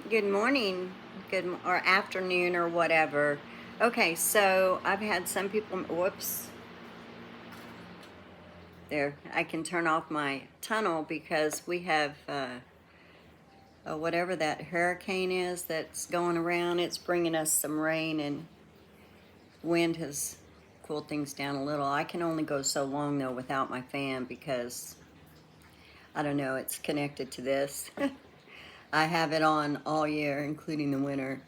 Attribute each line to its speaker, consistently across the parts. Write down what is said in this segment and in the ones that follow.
Speaker 1: Good morning, or afternoon or whatever. Okay, so I've had some people, whoops, there, I can turn off my tunnel because we have whatever that hurricane is that's going around. It's bringing us some rain, and wind has cooled things down a little. I can only go so long though without my fan because I don't know, it's connected to this. I have it on all year, including the winter.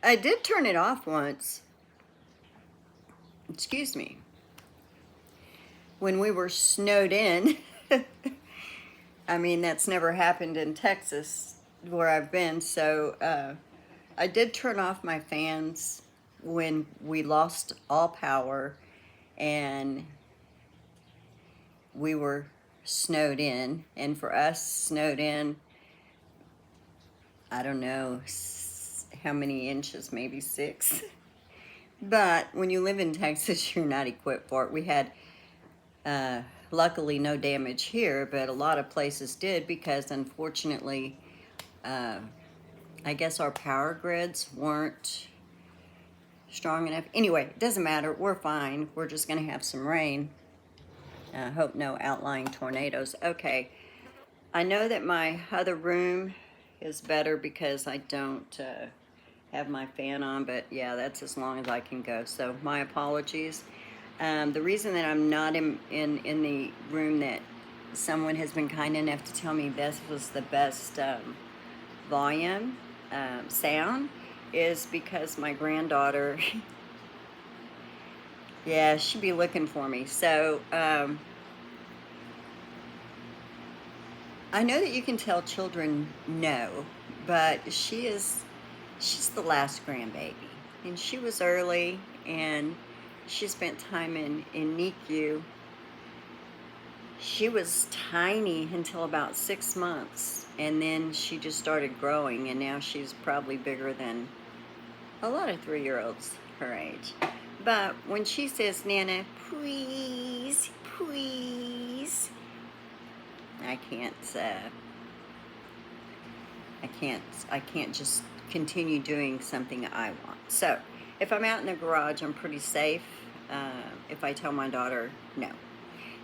Speaker 1: I did turn it off once. Excuse me. When we were snowed in. I mean, that's never happened in Texas where I've been. So I did turn off my fans when we lost all power and we were snowed in. And for us, snowed in, I don't know how many inches, maybe 6. But when you live in Texas, you're not equipped for it. We had luckily no damage here, but a lot of places did because unfortunately, I guess our power grids weren't strong enough. Anyway, it doesn't matter. We're fine. We're just going to have some rain. Hope no outlying tornadoes. Okay. I know that my other room is better because I don't have my fan on, but yeah, that's as long as I can go. So my apologies. The reason that I'm not in the room that someone has been kind enough to tell me this was the best volume sound is because my granddaughter, yeah, she'd be looking for me. So I know that you can tell children no, but she's the last grandbaby, and she was early, and she spent time in NICU. She was tiny until about 6 months, and then she just started growing, and now she's probably bigger than a lot of 3-year-olds her age. But when she says, Nana, please, please, I can't just continue doing something I want. So if I'm out in the garage, I'm pretty safe. If I tell my daughter no.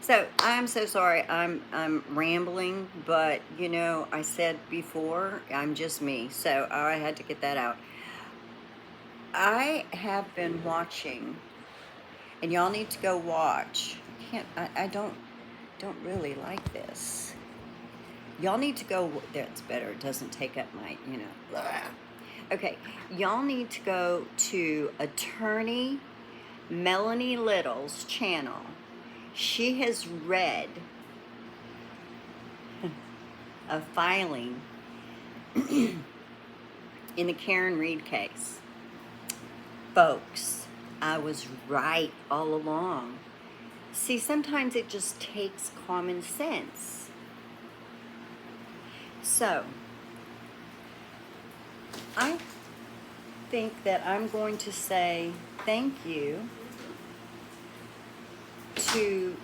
Speaker 1: So I'm so sorry. I'm rambling, but you know, I said before, I'm just me. So I had to get that out. I have been watching, and y'all need to go watch. I don't really like this. Y'all need to go, that's better, it doesn't take up my, blah. Okay, y'all need to go to attorney Melanie Little's channel. She has read a filing in the Karen Reed case. Folks, I was right all along. See, sometimes it just takes common sense. So, I think that I'm going to say thank you to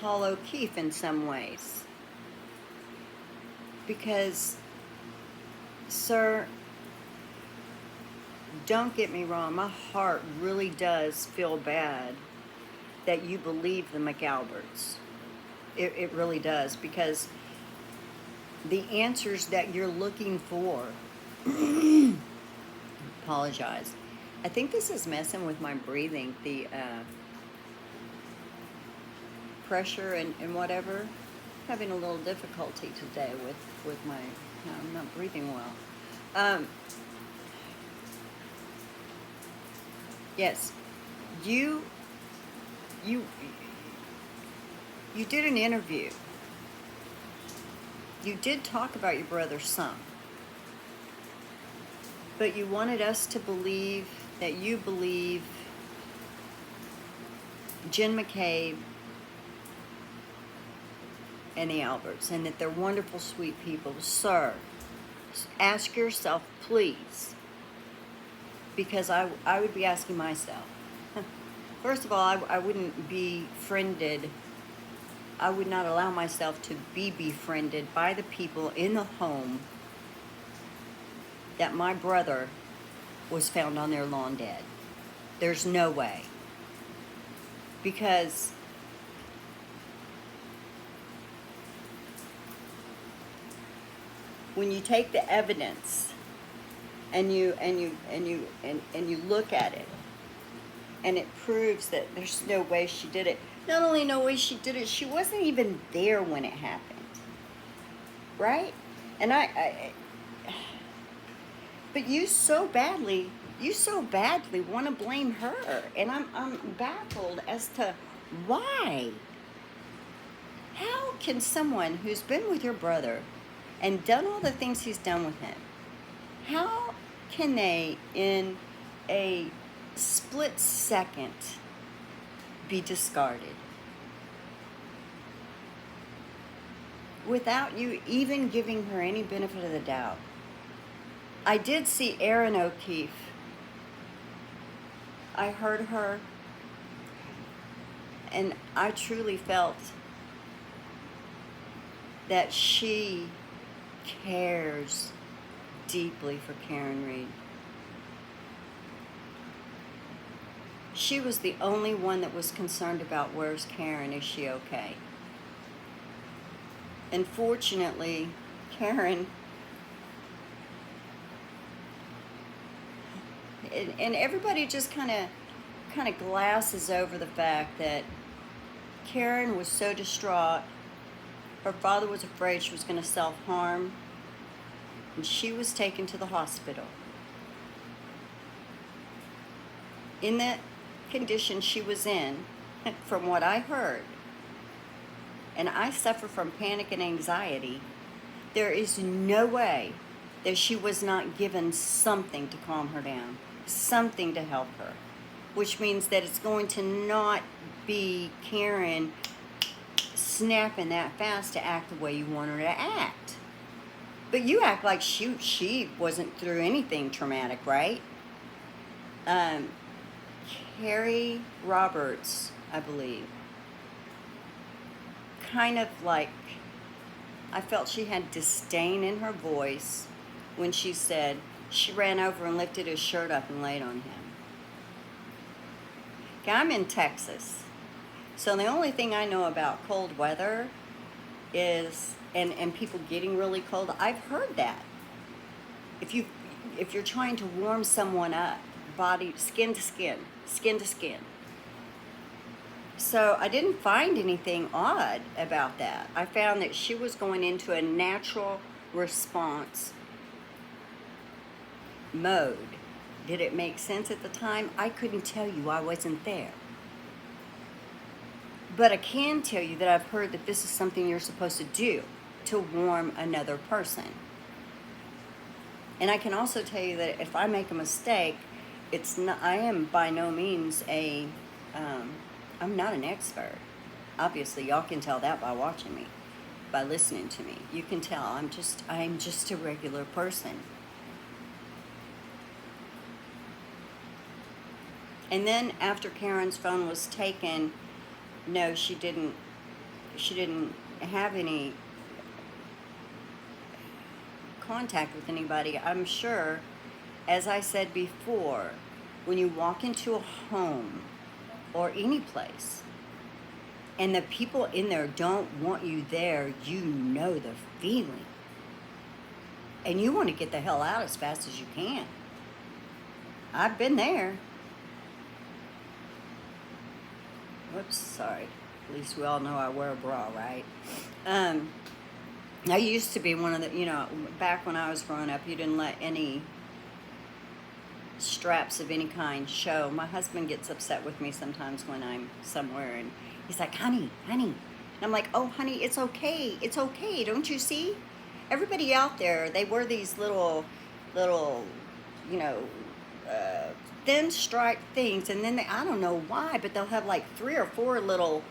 Speaker 1: Paul O'Keefe in some ways. Because, sir, don't get me wrong, my heart really does feel bad that you believe the McAlberts. It really does, because the answers that you're looking for, apologize. I think this is messing with my breathing, the pressure and whatever. Having a little difficulty today with my, I'm not breathing well. Yes, you did an interview. You did talk about your brother some, but you wanted us to believe that you believe Jen McCabe and the Alberts, and that they're wonderful, sweet people. Sir, ask yourself, please, because I would be asking myself. First of all, I wouldn't be friended. I would not allow myself to be befriended by the people in the home that my brother was found on their lawn dead. There's no way. Because when you take the evidence and you look at it, and it proves that there's no way she did it. Not only no way she did it, she wasn't even there when it happened, right? And but you so badly want to blame her, and I'm baffled as to why. How can someone who's been with your brother and done all the things he's done with him, how can they in a split second be discarded without you even giving her any benefit of the doubt? I did see Erin O'Keefe. I heard her, and I truly felt that she cares deeply for Karen Reed. She was the only one that was concerned about, where's Karen, is she okay? Unfortunately, Karen, and everybody just kind of glasses over the fact that Karen was so distraught. Her father was afraid she was going to self-harm, and she was taken to the hospital. In that condition she was in, from what I heard, and I suffer from panic and anxiety, there is no way that she was not given something to calm her down, something to help her, which means that it's going to not be Karen snapping that fast to act the way you want her to act. But you act like she wasn't through anything traumatic, right? Carrie Roberts, I believe, kind of like, I felt she had disdain in her voice when she said she ran over and lifted his shirt up and laid on him. Okay, I'm in Texas, so the only thing I know about cold weather is, and people getting really cold, I've heard that. If you're trying to warm someone up, body, skin to skin. So I didn't find anything odd about that. I found that she was going into a natural response mode. Did it make sense at the time? I couldn't tell you, I wasn't there. But I can tell you that I've heard that this is something you're supposed to do to warm another person. And I can also tell you that if I make a mistake, I am by no means I'm not an expert. Obviously, y'all can tell that by watching me, by listening to me. You can tell I'm just a regular person. And then after Karen's phone was taken, no, she didn't have any contact with anybody. I'm sure, as I said before, when you walk into a home or any place and the people in there don't want you there, you know the feeling. And you want to get the hell out as fast as you can. I've been there. Whoops, sorry. At least we all know I wear a bra, right? I used to be one of the, back when I was growing up, you didn't let any straps of any kind show. My husband gets upset with me sometimes when I'm somewhere, and he's like, honey. And I'm like, oh, honey, it's okay. Don't you see? Everybody out there, they wear these little, thin stripe things, and then I don't know why, but they'll have like 3 or 4 little,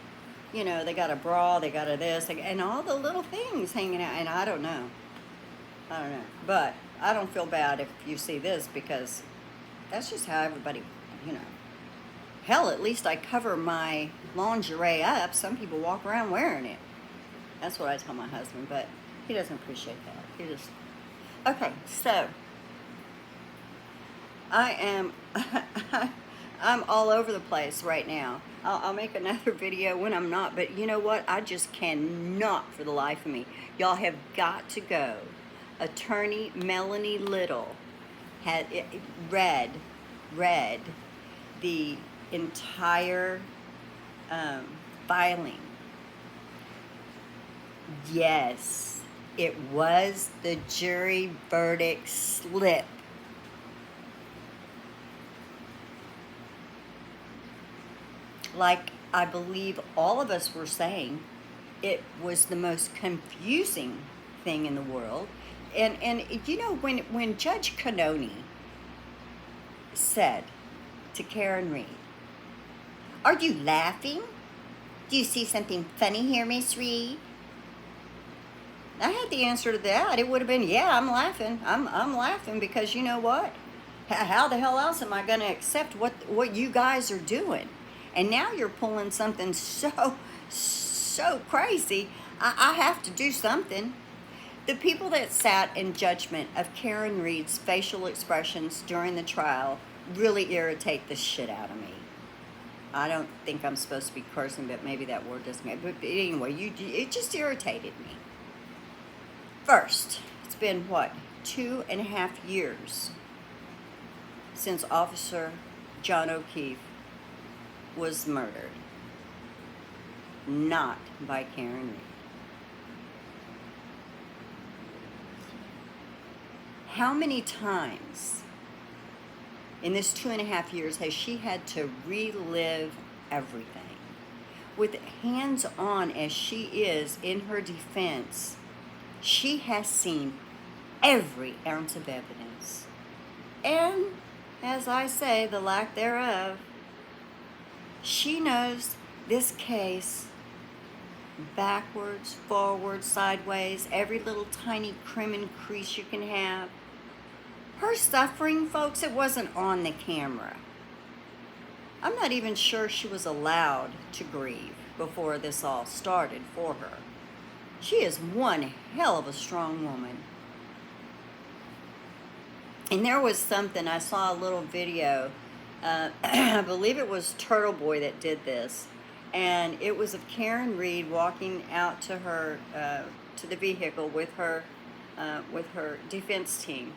Speaker 1: they got a bra, they got a this, and all the little things hanging out, and I don't know. But I don't feel bad if you see this, because that's just how everybody, Hell, at least I cover my lingerie up. Some people walk around wearing it. That's what I tell my husband, but he doesn't appreciate that. Okay, so I am, I'm all over the place right now. I'll make another video when I'm not, but you know what? I just cannot for the life of me. Y'all have got to go. Attorney Melanie Little had read the entire filing. Yes, it was the jury verdict slip. Like I believe all of us were saying, it was the most confusing thing in the world. And you know, when Judge Canoni said to Karen Reed, "Are you laughing? Do you see something funny here, Miss Reed?" I had the answer to that. It would have been, yeah, I'm laughing. I'm laughing because you know what? How the hell else am I going to accept what you guys are doing? And now you're pulling something so crazy. I have to do something. The people that sat in judgment of Karen Reed's facial expressions during the trial really irritate the shit out of me. I don't think I'm supposed to be cursing, but maybe that word doesn't make. But anyway, it just irritated me. First, it's been what, 2.5 years since Officer John O'Keefe was murdered. Not by Karen Reed. How many times in this 2.5 years has she had to relive everything? With hands-on as she is in her defense, she has seen every ounce of evidence. And, as I say, the lack thereof, she knows this case backwards, forwards, sideways, every little tiny crim and crease you can have. Her suffering, folks, it wasn't on the camera. I'm not even sure she was allowed to grieve before this all started for her. She is one hell of a strong woman. And there was something, I saw a little video, I believe it was Turtle Boy that did this, and it was of Karen Reed walking out to her, to the vehicle with her defense team.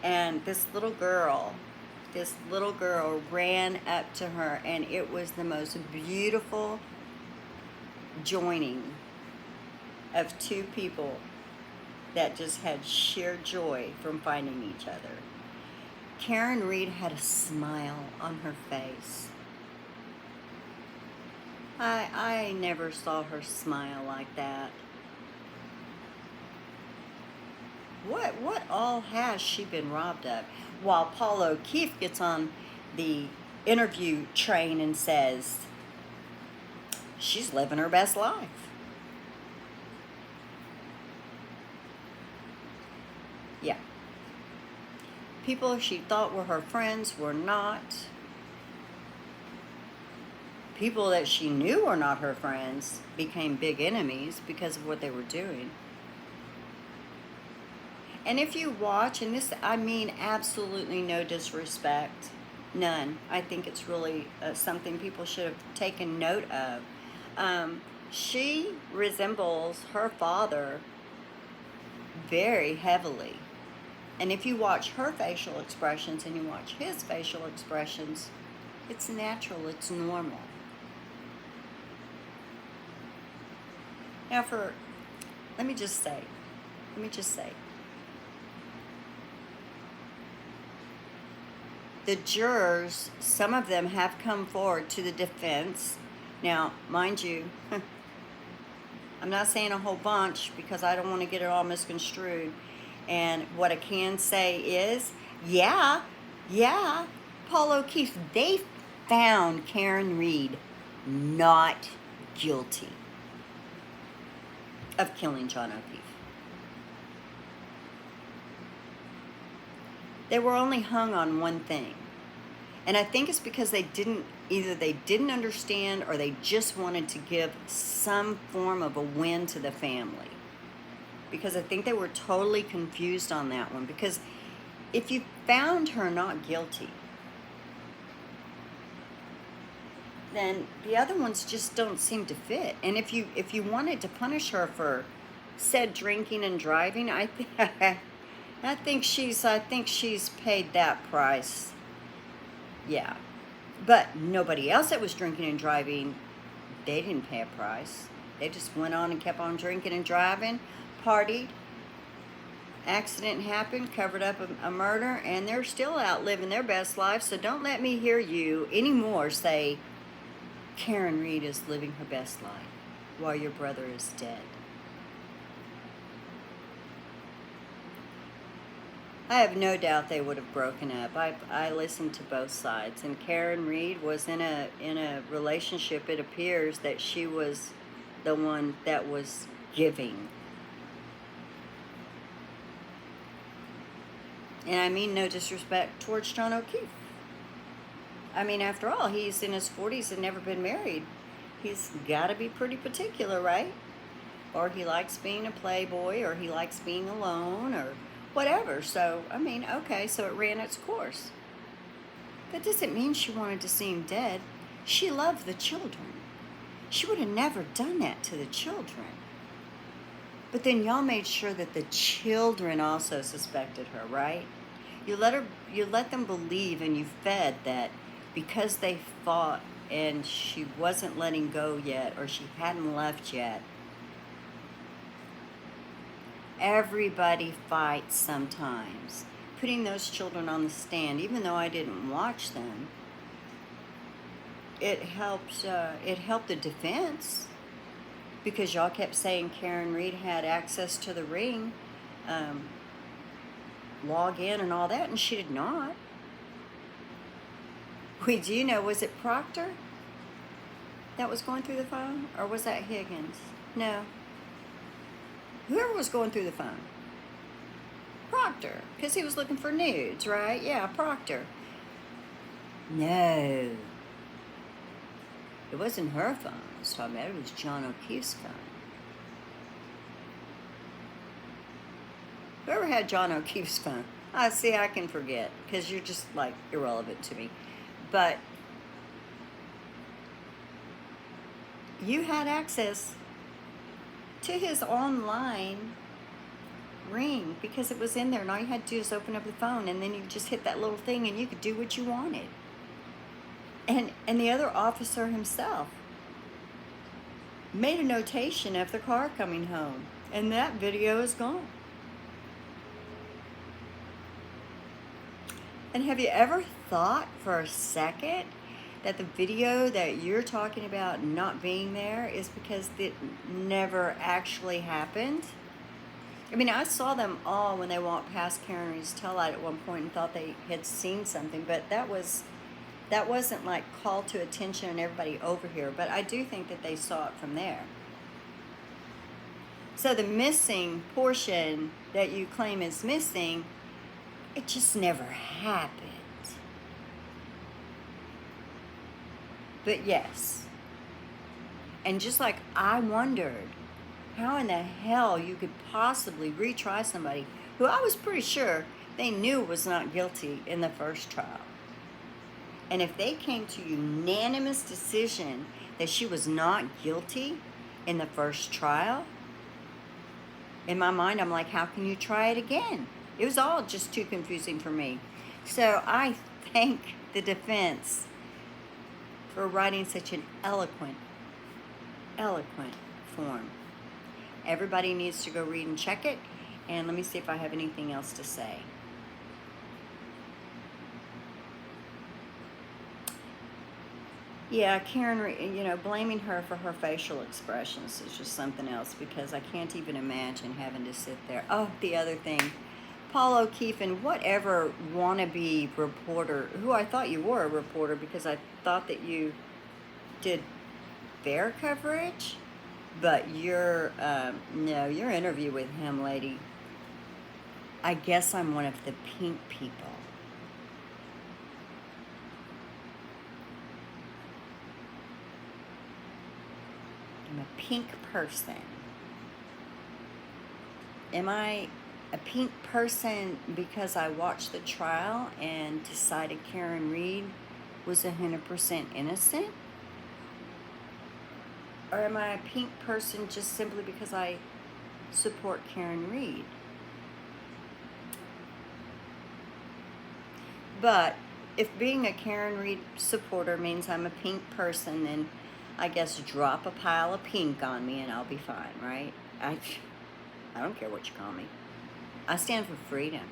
Speaker 1: And this little girl ran up to her, and it was the most beautiful joining of two people that just had sheer joy from finding each other. Karen Reed had a smile on her face. I never saw her smile like that. What all has she been robbed of? While Paul O'Keefe gets on the interview train and says she's living her best life. Yeah. People she thought were her friends were not. People that she knew were not her friends became big enemies because of what they were doing. And if you watch, and this, I mean absolutely no disrespect, none. I think it's really something people should have taken note of. She resembles her father very heavily. And if you watch her facial expressions and you watch his facial expressions, it's natural, it's normal. Now let me just say, the jurors, some of them have come forward to the defense. Now, mind you, I'm not saying a whole bunch because I don't want to get it all misconstrued. And what I can say is, yeah, Paul O'Keefe, they found Karen Reed not guilty of killing John O'Keefe. They were only hung on one thing. And I think it's because either they didn't understand or they just wanted to give some form of a win to the family. Because I think they were totally confused on that one. Because if you found her not guilty, then the other ones just don't seem to fit. And if you wanted to punish her for said drinking and driving, I think she's paid that price. Yeah. But nobody else that was drinking and driving, they didn't pay a price. They just went on and kept on drinking and driving, partied, accident happened, covered up a murder, and they're still out living their best life. So don't let me hear you anymore say Karen Reed is living her best life while your brother is dead. I have no doubt they would have broken up. I listened to both sides, and Karen Reed was in a relationship. It appears that she was the one that was giving. And I mean no disrespect towards John O'Keefe. I mean, after all, he's in his 40s and never been married. He's got to be pretty particular, right? Or he likes being a playboy, or he likes being alone, or whatever. So, I mean, okay, so it ran its course. That doesn't mean she wanted to see him dead. She loved the children. She would have never done that to the children. But then y'all made sure that the children also suspected her, right? You let them believe, and you fed that because they fought and she wasn't letting go yet, or she hadn't left yet. Everybody fights sometimes. Putting those children on the stand, even though I didn't watch them, it helped the defense, because y'all kept saying Karen Reed had access to the ring, log in and all that, and she did not. We do know, was it Proctor that was going through the phone, or was that Higgins? No. Whoever was going through the phone. Proctor, because he was looking for nudes, right? Yeah, Proctor. No. It wasn't her phone I was talking about. It was John O'Keefe's phone. Whoever had John O'Keefe's phone. I see, I can forget, because you're just, like, irrelevant to me. But you had access to his online ring, because it was in there, and all you had to do is open up the phone, and then you just hit that little thing, and you could do what you wanted. And the other officer himself made a notation of the car coming home, and that video is gone. And have you ever thought for a second that the video that you're talking about not being there is because it never actually happened? I mean, I saw them all when they walked past Karen Reed's taillight at one point and thought they had seen something, but that wasn't like call to attention and everybody over here. But I do think that they saw it from there. So the missing portion that you claim is missing, it just never happened. But yes. And just like I wondered how in the hell you could possibly retry somebody who I was pretty sure they knew was not guilty in the first trial. And if they came to unanimous decision that she was not guilty in the first trial, in my mind, I'm like, how can you try it again? It was all just too confusing for me. So I thank the defense for writing such an eloquent form. Everybody needs to go read and check it. And let me see if I have anything else to say. Yeah, Karen, blaming her for her facial expressions is just something else, because I can't even imagine having to sit there. Oh, the other thing. Paul O'Keefe and whatever wannabe reporter, who I thought you were a reporter because I thought that you did bear coverage, but your interview with him, lady, I guess I'm one of the pink people. I'm a pink person. Am I a pink person because I watched the trial and decided Karen Reed was 100% innocent? Or am I a pink person just simply because I support Karen Reed? But if being a Karen Reed supporter means I'm a pink person, then I guess drop a pile of pink on me and I'll be fine, right? I don't care what you call me. I stand for freedom.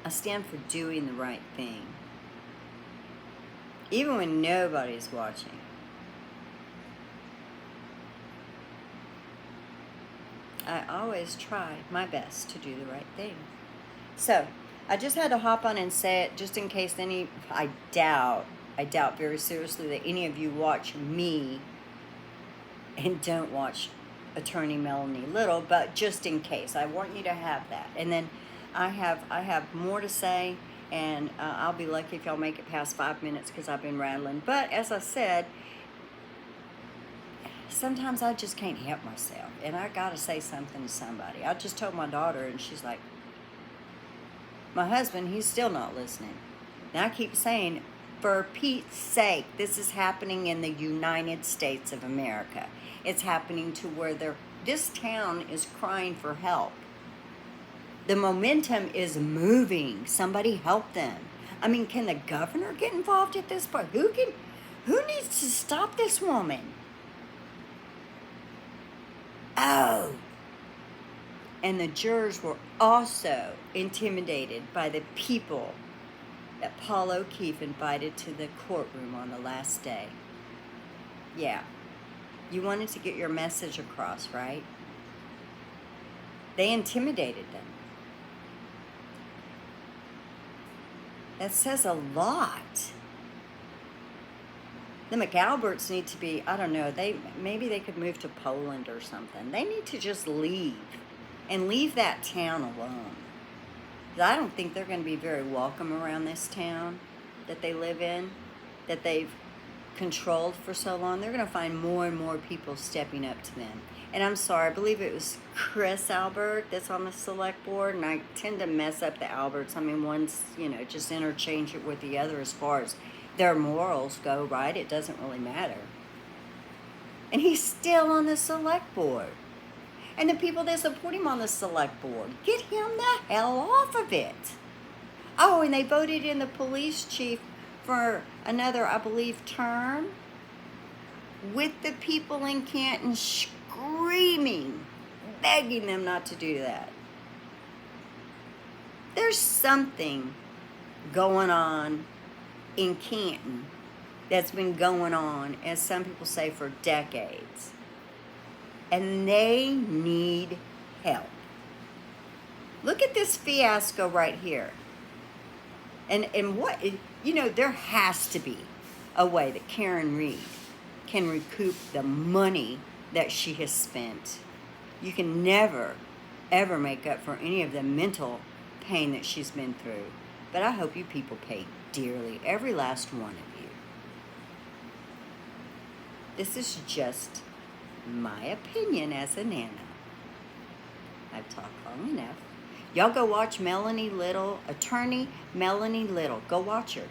Speaker 1: I stand for doing the right thing. Even when nobody's watching. I always try my best to do the right thing. So, I just had to hop on and say it just in case I doubt very seriously that any of you watch me and don't watch Attorney Melanie Little, but just in case, I want you to have that. And then I have more to say, and I'll be lucky if y'all make it past 5 minutes because I've been rattling. But as I said, sometimes I just can't help myself, and I gotta say something to somebody. I just told my daughter, and she's like, my husband, he's still not listening. And I keep saying, for Pete's sake, this is happening in the United States of America. It's happening to where this town is crying for help. The momentum is moving. Somebody help them. I mean, can the governor get involved at this point? Who needs to stop this woman? Oh. And the jurors were also intimidated by the people that Paul O'Keefe invited to the courtroom on the last day. Yeah. You wanted to get your message across, right? They intimidated them. That says a lot. The McAlberts need to be, I don't know, maybe they could move to Poland or something. They need to just leave and leave that town alone. I don't think they're going to be very welcome around this town that they live in, that they've controlled for so long. They're going to find more and more people stepping up to them. And I'm sorry, I believe it was Chris Albert that's on the select board, and I tend to mess up the Alberts. I mean, one's, just interchange it with the other as far as their morals go, right? It doesn't really matter. And he's still on the select board. And the people that support him on the select board, get him the hell off of it. Oh, and they voted in the police chief for another, I believe, term with the people in Canton screaming, begging them not to do that. There's something going on in Canton that's been going on, as some people say, for decades. And they need help. Look at this fiasco right here. And what, there has to be a way that Karen Reed can recoup the money that she has spent. You can never, ever make up for any of the mental pain that she's been through. But I hope you people pay dearly, every last one of you. This is just my opinion as a Nana. I've talked long enough. Y'all go watch Melanie Little, Attorney Melanie Little. Go watch her.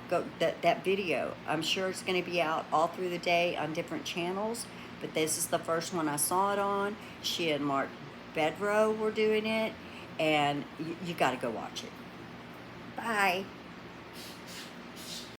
Speaker 1: Go that video. I'm sure it's going to be out all through the day on different channels, but this is the first one I saw it on. She and Mark Bedrow were doing it, and you got to go watch it. Bye.